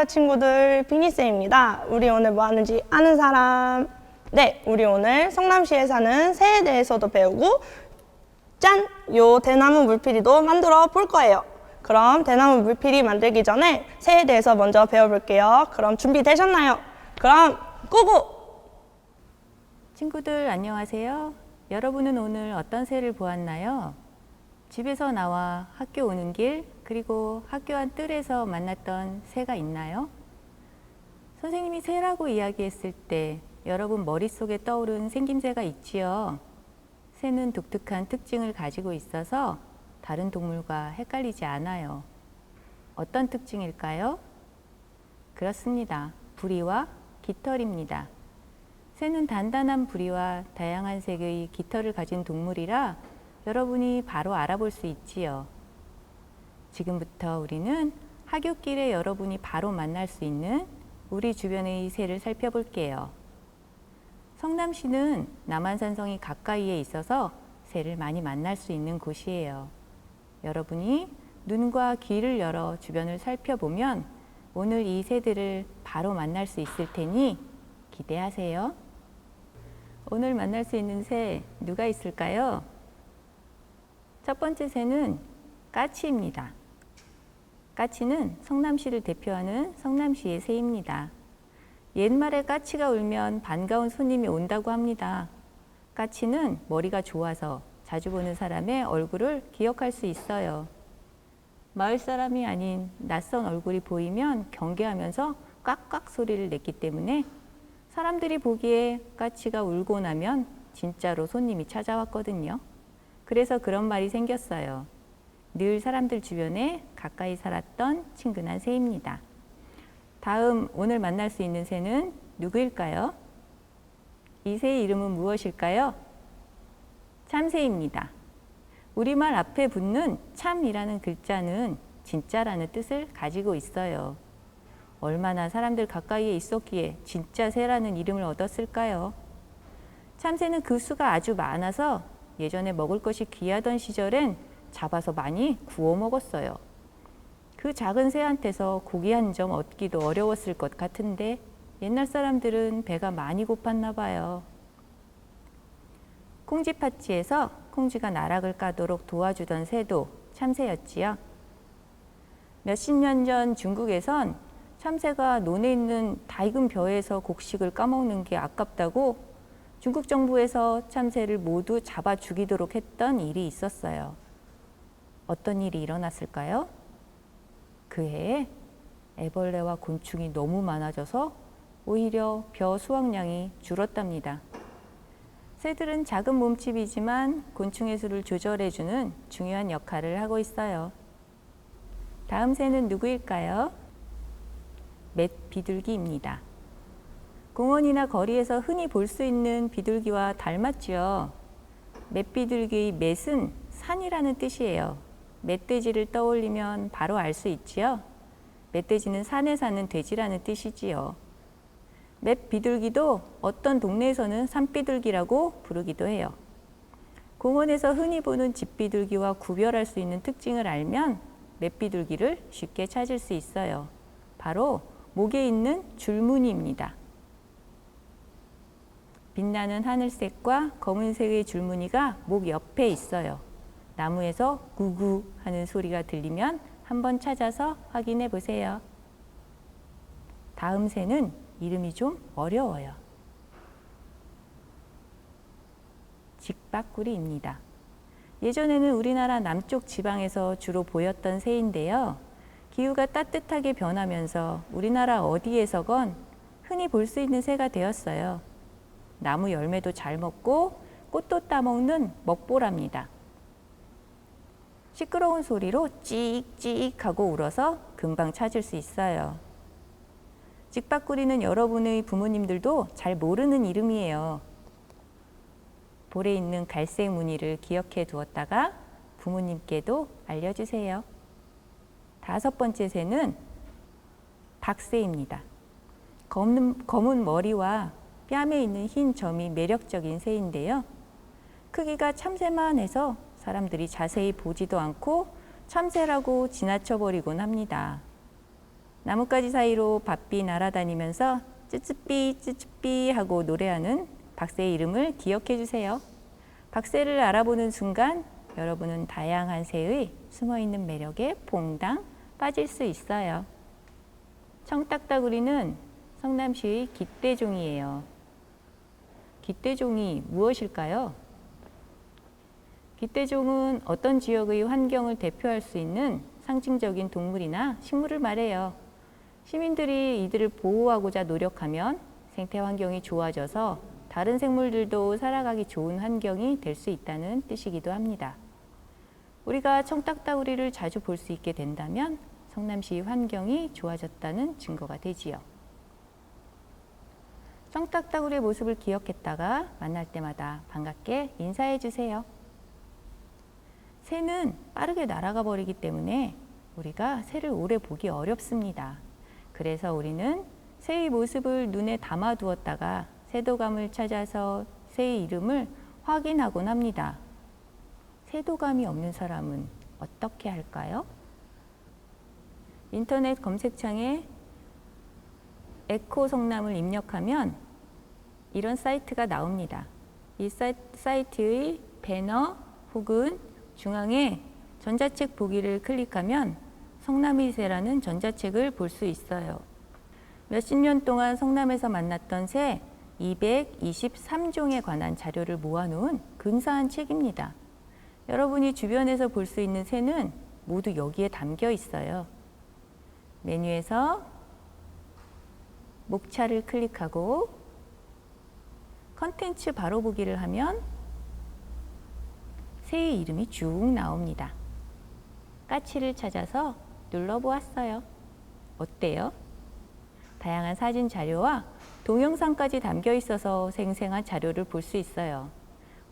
친구들, 비니쌤입니다. 우리 오늘 뭐 하는지 아는 사람? 네, 우리 오늘 성남시에 사는 새에 대해서도 배우고 짠! 요 대나무 물피리도 만들어 볼 거예요. 그럼 대나무 물피리 만들기 전에 새에 대해서 먼저 배워볼게요. 그럼 준비되셨나요? 그럼 고고! 친구들 안녕하세요. 여러분은 오늘 어떤 새를 보았나요? 집에서 나와 학교 오는 길, 그리고 학교 안 뜰에서 만났던 새가 있나요? 선생님이 새라고 이야기했을 때 여러분 머릿속에 떠오른 생김새가 있지요. 새는 독특한 특징을 가지고 있어서 다른 동물과 헷갈리지 않아요. 어떤 특징일까요? 그렇습니다. 부리와 깃털입니다. 새는 단단한 부리와 다양한 색의 깃털을 가진 동물이라 여러분이 바로 알아볼 수 있지요. 지금부터 우리는 하굣길에 여러분이 바로 만날 수 있는 우리 주변의 새를 살펴볼게요. 성남시는 남한산성이 가까이에 있어서 새를 많이 만날 수 있는 곳이에요. 여러분이 눈과 귀를 열어 주변을 살펴보면 오늘 이 새들을 바로 만날 수 있을 테니 기대하세요. 오늘 만날 수 있는 새 누가 있을까요? 첫 번째 새는 까치입니다. 까치는 성남시를 대표하는 성남시의 새입니다. 옛말에 까치가 울면 반가운 손님이 온다고 합니다. 까치는 머리가 좋아서 자주 보는 사람의 얼굴을 기억할 수 있어요. 마을 사람이 아닌 낯선 얼굴이 보이면 경계하면서 깍깍 소리를 냈기 때문에 사람들이 보기에 까치가 울고 나면 진짜로 손님이 찾아왔거든요. 그래서 그런 말이 생겼어요. 늘 사람들 주변에 가까이 살았던 친근한 새입니다. 다음 오늘 만날 수 있는 새는 누구일까요? 이 새의 이름은 무엇일까요? 참새입니다. 우리말 앞에 붙는 참이라는 글자는 진짜라는 뜻을 가지고 있어요. 얼마나 사람들 가까이에 있었기에 진짜 새라는 이름을 얻었을까요? 참새는 그 수가 아주 많아서 예전에 먹을 것이 귀하던 시절엔 잡아서 많이 구워 먹었어요. 그 작은 새한테서 고기 한 점 얻기도 어려웠을 것 같은데 옛날 사람들은 배가 많이 고팠나 봐요. 콩쥐팥쥐에서 콩쥐가 나락을 까도록 도와주던 새도 참새였지요. 몇십 년 전 중국에선 참새가 논에 있는 다 익은 벼에서 곡식을 까먹는 게 아깝다고 중국 정부에서 참새를 모두 잡아 죽이도록 했던 일이 있었어요. 어떤 일이 일어났을까요? 그 해에 애벌레와 곤충이 너무 많아져서 오히려 벼 수확량이 줄었답니다. 새들은 작은 몸집이지만 곤충의 수를 조절해주는 중요한 역할을 하고 있어요. 다음 새는 누구일까요? 맷비둘기입니다. 공원이나 거리에서 흔히 볼 수 있는 비둘기와 닮았죠. 맷비둘기의 맷은 산이라는 뜻이에요. 멧돼지를 떠올리면 바로 알 수 있지요. 멧돼지는 산에 사는 돼지라는 뜻이지요. 맷비둘기도 어떤 동네에서는 산비둘기라고 부르기도 해요. 공원에서 흔히 보는 집비둘기와 구별할 수 있는 특징을 알면 맷비둘기를 쉽게 찾을 수 있어요. 바로 목에 있는 줄무늬입니다. 빛나는 하늘색과 검은색의 줄무늬가 목 옆에 있어요. 나무에서 구구 하는 소리가 들리면 한번 찾아서 확인해 보세요. 다음 새는 이름이 좀 어려워요. 직박구리입니다. 예전에는 우리나라 남쪽 지방에서 주로 보였던 새인데요. 기후가 따뜻하게 변하면서 우리나라 어디에서건 흔히 볼 수 있는 새가 되었어요. 나무 열매도 잘 먹고 꽃도 따먹는 먹보랍니다. 시끄러운 소리로 찍찍 하고 울어서 금방 찾을 수 있어요. 직박구리는 여러분의 부모님들도 잘 모르는 이름이에요. 볼에 있는 갈색 무늬를 기억해 두었다가 부모님께도 알려주세요. 다섯 번째 새는 박새입니다. 검은 머리와 뺨에 있는 흰 점이 매력적인 새인데요. 크기가 참새만 해서 사람들이 자세히 보지도 않고 참새라고 지나쳐버리곤 합니다. 나뭇가지 사이로 바삐 날아다니면서 쯔쯔삐 쯔쯔삐 하고 노래하는 박새의 이름을 기억해 주세요. 박새를 알아보는 순간 여러분은 다양한 새의 숨어있는 매력에 퐁당 빠질 수 있어요. 청딱따구리는 성남시의 깃대종이에요. 깃대종이 무엇일까요? 깃대종은 어떤 지역의 환경을 대표할 수 있는 상징적인 동물이나 식물을 말해요. 시민들이 이들을 보호하고자 노력하면 생태 환경이 좋아져서 다른 생물들도 살아가기 좋은 환경이 될 수 있다는 뜻이기도 합니다. 우리가 청딱따구리를 자주 볼 수 있게 된다면 성남시 환경이 좋아졌다는 증거가 되지요. 청딱따구리의 모습을 기억했다가 만날 때마다 반갑게 인사해 주세요. 새는 빠르게 날아가 버리기 때문에 우리가 새를 오래 보기 어렵습니다. 그래서 우리는 새의 모습을 눈에 담아 두었다가 새도감을 찾아서 새의 이름을 확인하곤 합니다. 새도감이 없는 사람은 어떻게 할까요? 인터넷 검색창에 에코 성남을 입력하면 이런 사이트가 나옵니다. 이 사이트의 배너 혹은 중앙에 전자책 보기를 클릭하면 성남의 새라는 전자책을 볼 수 있어요. 몇십 년 동안 성남에서 만났던 새 223종에 관한 자료를 모아놓은 근사한 책입니다. 여러분이 주변에서 볼 수 있는 새는 모두 여기에 담겨 있어요. 메뉴에서 목차를 클릭하고 컨텐츠 바로 보기를 하면 새의 이름이 쭉 나옵니다. 까치를 찾아서 눌러보았어요. 어때요? 다양한 사진 자료와 동영상까지 담겨 있어서 생생한 자료를 볼 수 있어요.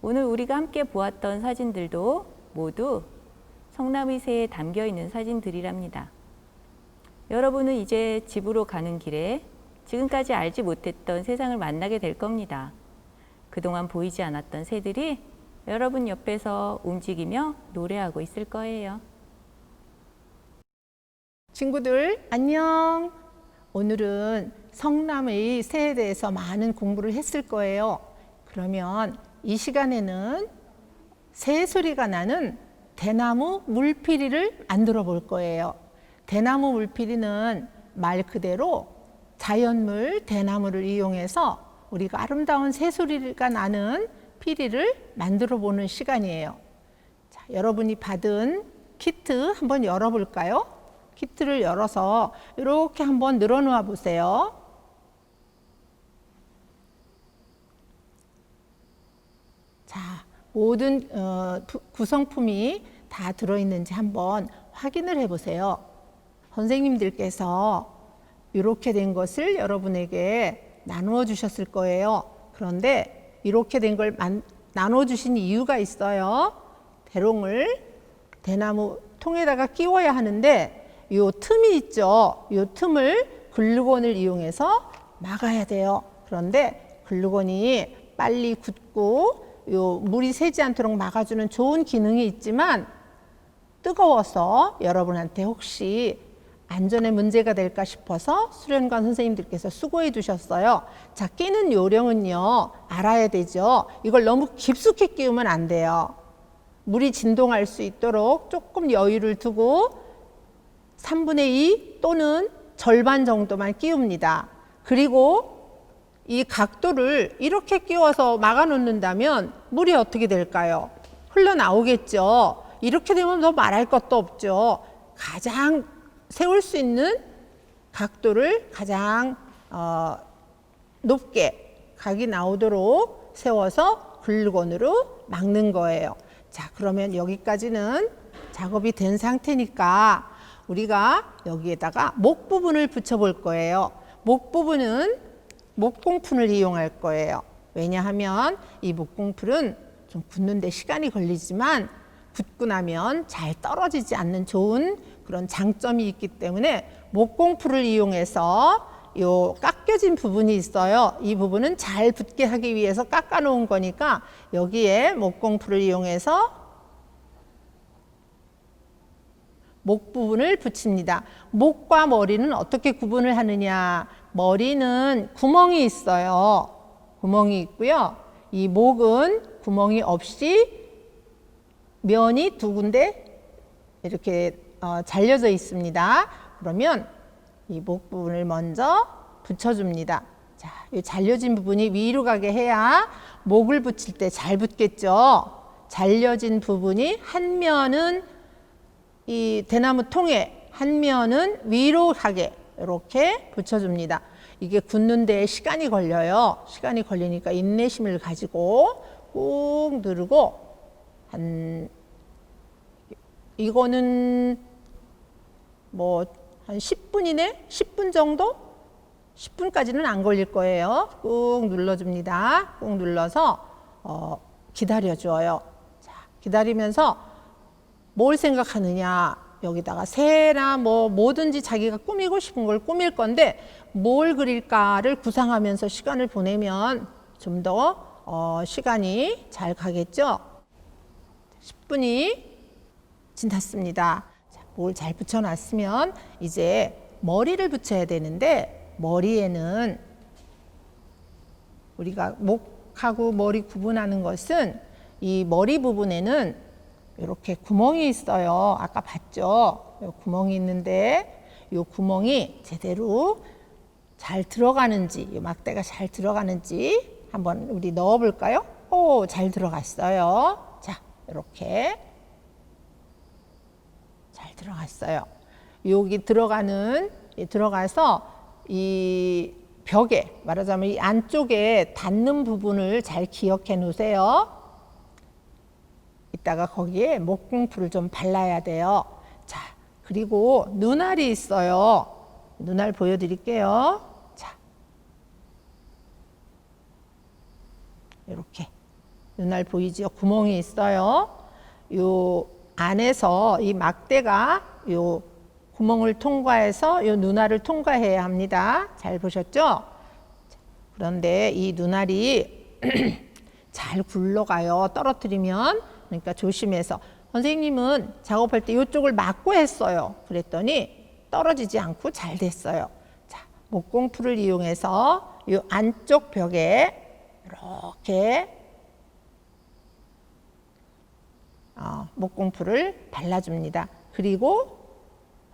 오늘 우리가 함께 보았던 사진들도 모두 성남의 새에 담겨 있는 사진들이랍니다. 여러분은 이제 집으로 가는 길에 지금까지 알지 못했던 세상을 만나게 될 겁니다. 그동안 보이지 않았던 새들이 여러분 옆에서 움직이며 노래하고 있을 거예요. 친구들 안녕. 오늘은 성남의 새에 대해서 많은 공부를 했을 거예요. 그러면 이 시간에는 새 소리가 나는 대나무 물피리를 만들어 볼 거예요. 대나무 물피리는 말 그대로 자연물 대나무를 이용해서 우리가 아름다운 새 소리가 나는 피리를 만들어 보는 시간이에요. 자, 여러분이 받은 키트 한번 열어볼까요? 키트를 열어서 이렇게 한번 늘어놓아 보세요. 자, 모든 구성품이 다 들어있는지 한번 확인을 해보세요. 선생님들께서 이렇게 된 것을 여러분에게 나누어 주셨을 거예요. 그런데 이렇게 된 걸 나눠 주신 이유가 있어요. 대롱을 대나무 통에다가 끼워야 하는데 이 틈이 있죠. 이 틈을 글루건을 이용해서 막아야 돼요. 그런데 글루건이 빨리 굳고 요 물이 새지 않도록 막아주는 좋은 기능이 있지만 뜨거워서 여러분한테 혹시 안전에 문제가 될까 싶어서 수련관 선생님들께서 수고해 주셨어요. 자, 끼는 요령은요, 알아야 되죠. 이걸 너무 깊숙이 끼우면 안 돼요. 물이 진동할 수 있도록 조금 여유를 두고 3분의 2 또는 절반 정도만 끼웁니다. 그리고 이 각도를 이렇게 끼워서 막아 놓는다면 물이 어떻게 될까요? 흘러나오겠죠. 이렇게 되면 더 말할 것도 없죠. 가장 세울 수 있는 각도를 가장 높게 각이 나오도록 세워서 글루건으로 막는 거예요. 자, 그러면 여기까지는 작업이 된 상태니까 우리가 여기에다가 목 부분을 붙여 볼 거예요. 목 부분은 목공풀을 이용할 거예요. 왜냐하면 이 목공풀은 좀 굳는데 시간이 걸리지만 굳고 나면 잘 떨어지지 않는 좋은 그런 장점이 있기 때문에 목공풀을 이용해서 요 깎여진 부분이 있어요. 이 부분은 잘 붙게 하기 위해서 깎아 놓은 거니까 여기에 목공풀을 이용해서 목 부분을 붙입니다. 목과 머리는 어떻게 구분을 하느냐? 머리는 구멍이 있어요. 구멍이 있고요. 이 목은 구멍이 없이 면이 두 군데 이렇게 잘려져 있습니다. 그러면 이 목 부분을 먼저 붙여줍니다. 자, 이 잘려진 부분이 위로 가게 해야 목을 붙일 때 잘 붙겠죠. 잘려진 부분이 한 면은 이 대나무 통에, 한 면은 위로 가게 이렇게 붙여줍니다. 이게 굳는 데에 시간이 걸려요. 시간이 걸리니까 인내심을 가지고 꾹 누르고 이거는 뭐 한 10분 이내? 10분 정도? 10분까지는 안 걸릴 거예요. 꾹 눌러줍니다. 꾹 눌러서 기다려줘요. 자, 기다리면서 뭘 생각하느냐? 여기다가 새나 뭐 뭐든지 자기가 꾸미고 싶은 걸 꾸밀 건데 뭘 그릴까를 구상하면서 시간을 보내면 좀 더 시간이 잘 가겠죠? 10분이 지났습니다. 뭘 잘 붙여놨으면 이제 머리를 붙여야 되는데 머리에는 우리가 목하고 머리 구분하는 것은 이 머리 부분에는 이렇게 구멍이 있어요. 아까 봤죠? 이 구멍이 있는데 이 구멍이 제대로 잘 들어가는지, 이 막대가 잘 들어가는지 한번 우리 넣어 볼까요? 오, 잘 들어갔어요. 자, 이렇게 잘 들어갔어요. 여기 들어가서 이 벽에, 말하자면 이 안쪽에 닿는 부분을 잘 기억해 놓으세요. 이따가 거기에 목공풀을 좀 발라야 돼요. 자, 그리고 눈알이 있어요. 눈알 보여드릴게요. 자, 이렇게 눈알 보이죠? 구멍이 있어요. 요 안에서 이 막대가 요 구멍을 통과해서 요 눈알을 통과해야 합니다. 잘 보셨죠? 그런데 이 눈알이 잘 굴러가요. 떨어뜨리면. 그러니까 조심해서. 선생님은 작업할 때 이쪽을 막고 했어요. 그랬더니 떨어지지 않고 잘 됐어요. 자, 목공풀을 이용해서 이 안쪽 벽에 이렇게 목공풀을 발라줍니다. 그리고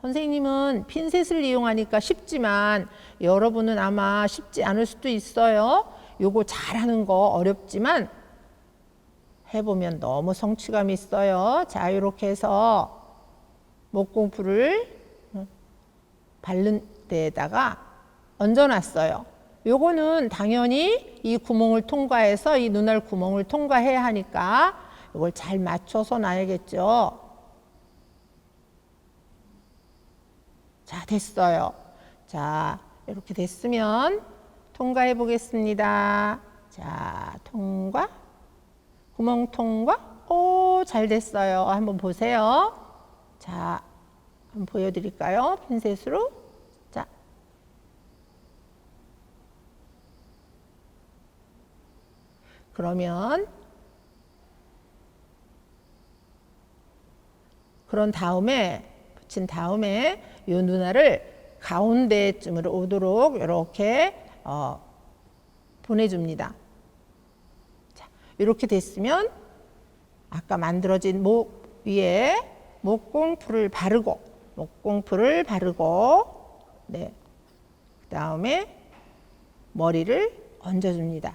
선생님은 핀셋을 이용하니까 쉽지만 여러분은 아마 쉽지 않을 수도 있어요. 요거 잘하는 거 어렵지만 해보면 너무 성취감이 있어요. 자, 이렇게 해서 목공풀을 바른 데에다가 얹어놨어요. 요거는 당연히 이 구멍을 통과해서 이 눈알 구멍을 통과해야 하니까 이걸 잘 맞춰서 놔야겠죠. 자, 됐어요. 자, 이렇게 됐으면 통과해 보겠습니다. 자, 통과. 구멍 통과. 오, 잘 됐어요. 한번 보세요. 자, 한번 보여드릴까요? 핀셋으로. 자. 그러면 붙인 다음에 이 눈알을 가운데쯤으로 오도록 이렇게 보내줍니다. 자, 이렇게 됐으면 아까 만들어진 목 위에 목공풀을 바르고 네, 그 다음에 머리를 얹어줍니다.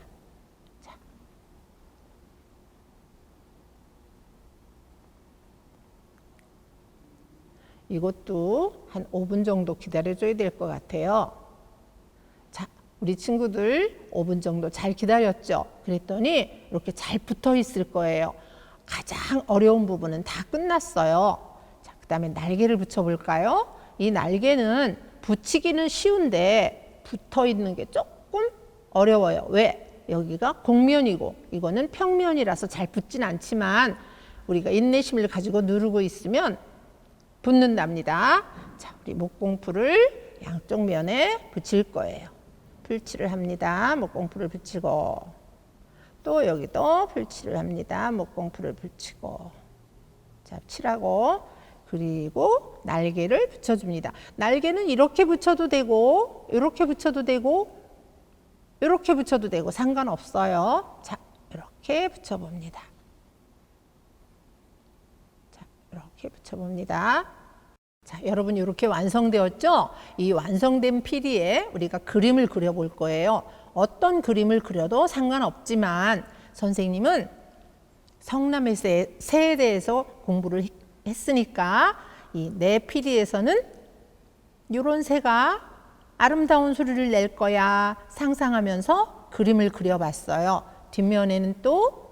이것도 한 5분 정도 기다려줘야 될 것 같아요. 자, 우리 친구들 5분 정도 잘 기다렸죠? 그랬더니 이렇게 잘 붙어 있을 거예요. 가장 어려운 부분은 다 끝났어요. 자, 그 다음에 날개를 붙여볼까요? 이 날개는 붙이기는 쉬운데 붙어 있는 게 조금 어려워요. 왜? 여기가 곡면이고 이거는 평면이라서 잘 붙진 않지만 우리가 인내심을 가지고 누르고 있으면 붙는답니다. 자, 우리 목공풀을 양쪽 면에 붙일 거예요. 풀칠을 합니다. 목공풀을 붙이고 또 여기도 풀칠을 합니다. 목공풀을 붙이고 자, 칠하고 그리고 날개를 붙여줍니다. 날개는 이렇게 붙여도 되고 이렇게 붙여도 되고 이렇게 붙여도 되고 상관없어요. 자, 이렇게 붙여봅니다. 자, 이렇게 붙여봅니다. 자, 여러분 이렇게 완성되었죠? 이 완성된 피리에 우리가 그림을 그려볼 거예요. 어떤 그림을 그려도 상관없지만 선생님은 성남의 새에 대해서 공부를 했으니까 이 내 피리에서는 이런 새가 아름다운 소리를 낼 거야 상상하면서 그림을 그려봤어요. 뒷면에는 또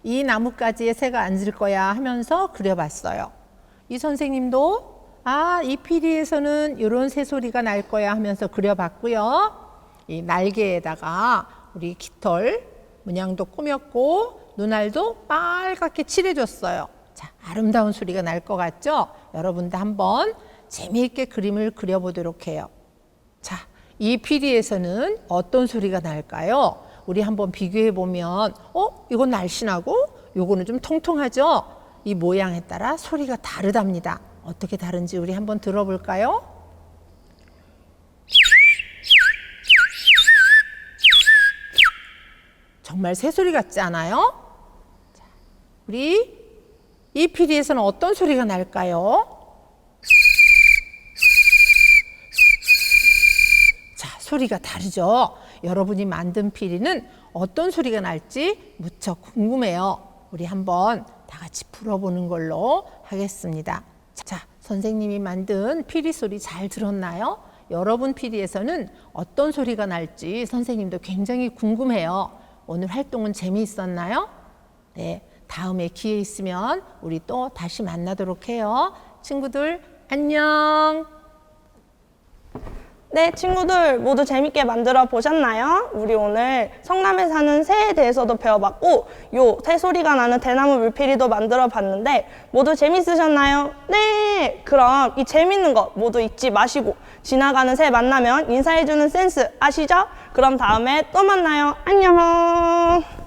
이 나뭇가지에 새가 앉을 거야 하면서 그려봤어요. 이 선생님도 이 피리에서는 이런 새소리가 날 거야 하면서 그려봤고요. 이 날개에다가 우리 깃털 문양도 꾸몄고 눈알도 빨갛게 칠해줬어요. 자, 아름다운 소리가 날 것 같죠? 여러분도 한번 재미있게 그림을 그려보도록 해요. 자, 이 피리에서는 어떤 소리가 날까요? 우리 한번 비교해보면 이건 날씬하고 요거는 좀 통통하죠? 이 모양에 따라 소리가 다르답니다. 어떻게 다른지 우리 한번 들어볼까요? 정말 새소리 같지 않아요? 자, 우리 이 피리에서는 어떤 소리가 날까요? 자, 소리가 다르죠? 여러분이 만든 피리는 어떤 소리가 날지 무척 궁금해요. 우리 한번 다 같이 불어보는 걸로 하겠습니다. 자, 선생님이 만든 피리 소리 잘 들었나요? 여러분 피리에서는 어떤 소리가 날지 선생님도 굉장히 궁금해요. 오늘 활동은 재미있었나요? 네, 다음에 기회 있으면 우리 또 다시 만나도록 해요. 친구들 안녕. 네, 친구들 모두 재밌게 만들어 보셨나요? 우리 오늘 성남에 사는 새에 대해서도 배워봤고 요 새소리가 나는 대나무 물피리도 만들어 봤는데 모두 재밌으셨나요? 네! 그럼 이 재밌는 거 모두 잊지 마시고 지나가는 새 만나면 인사해주는 센스 아시죠? 그럼 다음에 또 만나요. 안녕!